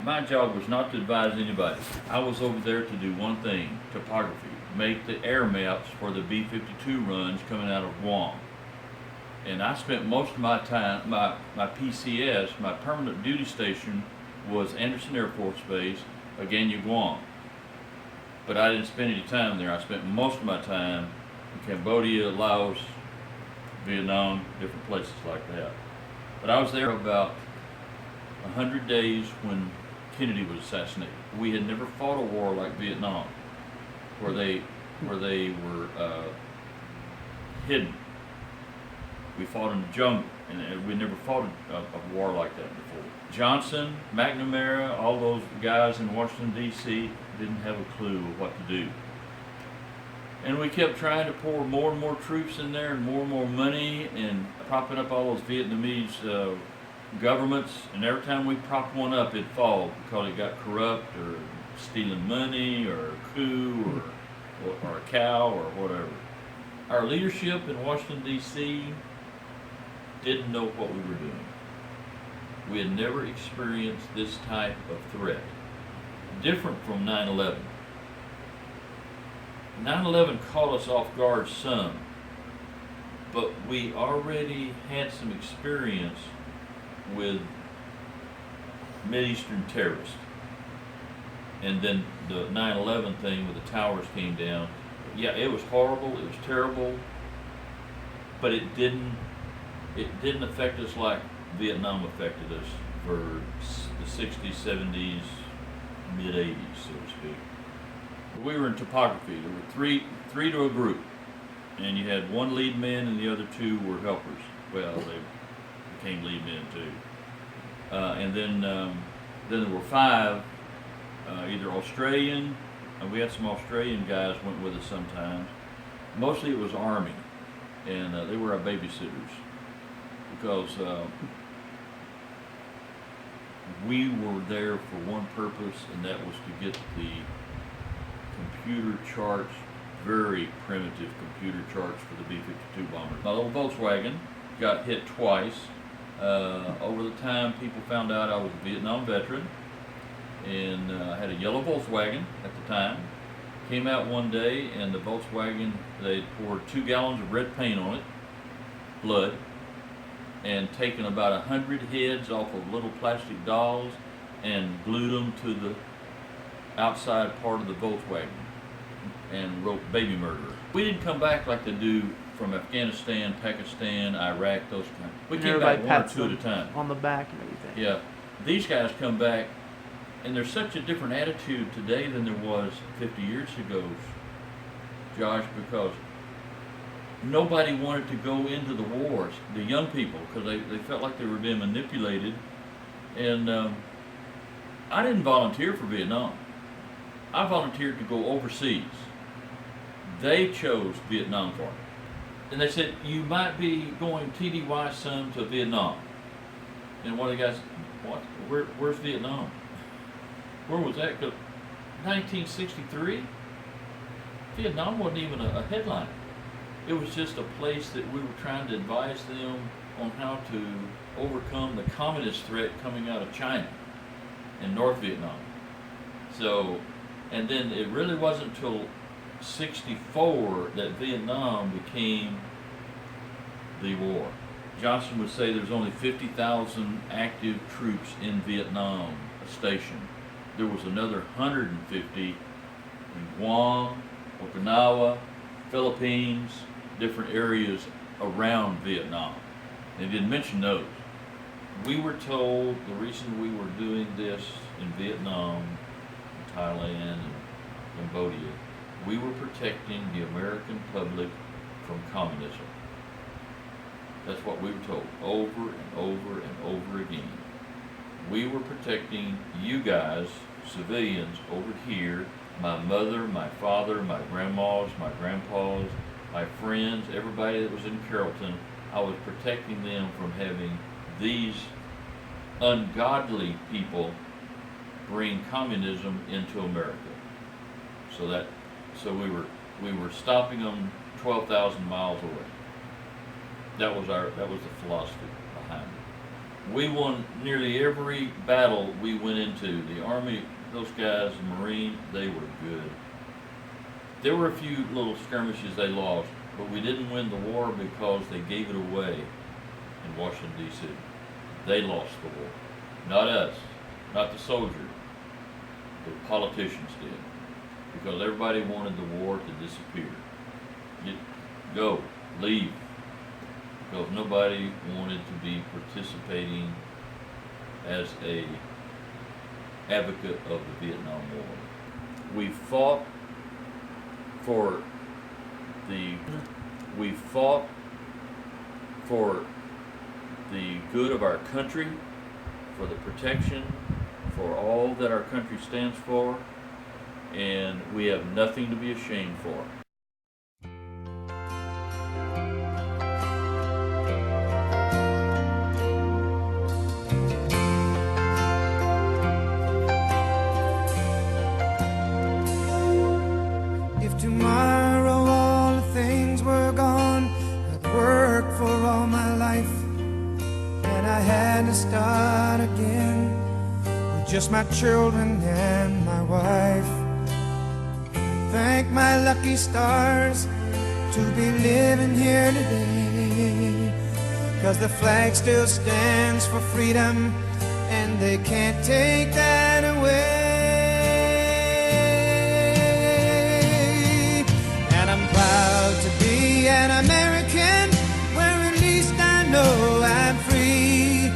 My job was not to advise anybody. I was over there to do one thing, topography, make the air maps for the B-52 runs coming out of Guam. And I spent most of my time, my PCS, my permanent duty station, was Anderson Air Force Base, Agana, Guam. But I didn't spend any time there. I spent most of my time in Cambodia, Laos, Vietnam, different places like that. But I was there about 100 days when Kennedy was assassinated. We had never fought a war like Vietnam, where they were hidden. We fought in the jungle, and we never fought a war like that before. Johnson, McNamara, all those guys in Washington, D.C. didn't have a clue of what to do. And we kept trying to pour more and more troops in there and more money and propping up all those Vietnamese governments. And every time we propped one up, it'd fall because it got corrupt or stealing money or a coup or a cow or whatever. Our leadership in Washington, D.C. didn't know what we were doing. We had never experienced this type of threat. Different from 9/11. 9/11 caught us off guard some, but we already had some experience with Mideastern terrorists. And then the 9/11 thing with the towers came down. Yeah, it was horrible, it was terrible, but it didn't affect us like Vietnam affected us for the 60s, 70s, mid-80s, so to speak. We were in topography. There were three to a group, and you had one lead man and the other two were helpers. Well, they became lead men too. And then there were five, either Australian, we had some Australian guys went with us sometimes. Mostly it was Army, and they were our babysitters because we were there for one purpose, and that was to get the computer charts, very primitive computer charts for the B-52 bomber. My little Volkswagen got hit twice. Over the time, people found out I was a Vietnam veteran, and I had a yellow Volkswagen at the time. Came out one day, and the Volkswagen, they poured 2 gallons of red paint on it, blood, and taken about 100 heads off of little plastic dolls and glued them to the outside part of the Volkswagen and wrote baby murderer. We didn't come back like they do from Afghanistan, Pakistan, Iraq, those kind. We came back one or two at a time. On the back and everything. Yeah. These guys come back, and there's such a different attitude today than there was 50 years ago, Josh, because nobody wanted to go into the wars, the young people, because they felt like they were being manipulated. And I didn't volunteer for Vietnam. I volunteered to go overseas. They chose Vietnam for me. And they said, you might be going TDY, son, to Vietnam. And one of the guys, what? Where's Vietnam? Where was that? 1963? Vietnam wasn't even a headline. It was just a place that we were trying to advise them on how to overcome the communist threat coming out of China and North Vietnam. So, and then it really wasn't until 64 that Vietnam became the war. Johnson would say there's only 50,000 active troops in Vietnam stationed. There was another 150 in Guam, Okinawa, Philippines, different areas around Vietnam. They didn't mention those. We were told the reason we were doing this in Vietnam, Thailand, and Cambodia, we were protecting the American public from communism. That's what we were told over and over and over again. We were protecting you guys, civilians, over here, my mother, my father, my grandmas, my grandpas, my friends, everybody that was in Carrollton. I was protecting them from having these ungodly people bring communism into America. So we were stopping them 12,000 miles away. That was the philosophy behind it. We won nearly every battle we went into. The Army, those guys, the Marine, they were good. There were a few little skirmishes they lost, but we didn't win the war because they gave it away in Washington, D.C. They lost the war. Not us, not the soldiers. The politicians did. Because everybody wanted the war to disappear. Go, leave. Because nobody wanted to be participating as a advocate of the Vietnam War. We fought for the good of our country, for the protection, for all that our country stands for, and we have nothing to be ashamed for. If tomorrow all the things were gone, I'd worked for all my life, and I had to start again with just my children and my wife. Thank my lucky stars to be living here today, 'cause the flag still stands for freedom, and they can't take that away. And I'm proud to be an American, where at least I know I'm free.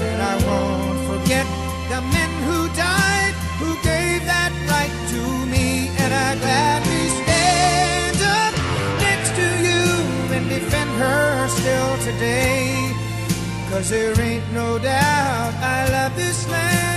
And I won't forget the men who died, who gave that right to me. And I gladly stand up next to you and defend her still today, 'cause there ain't no doubt I love this land.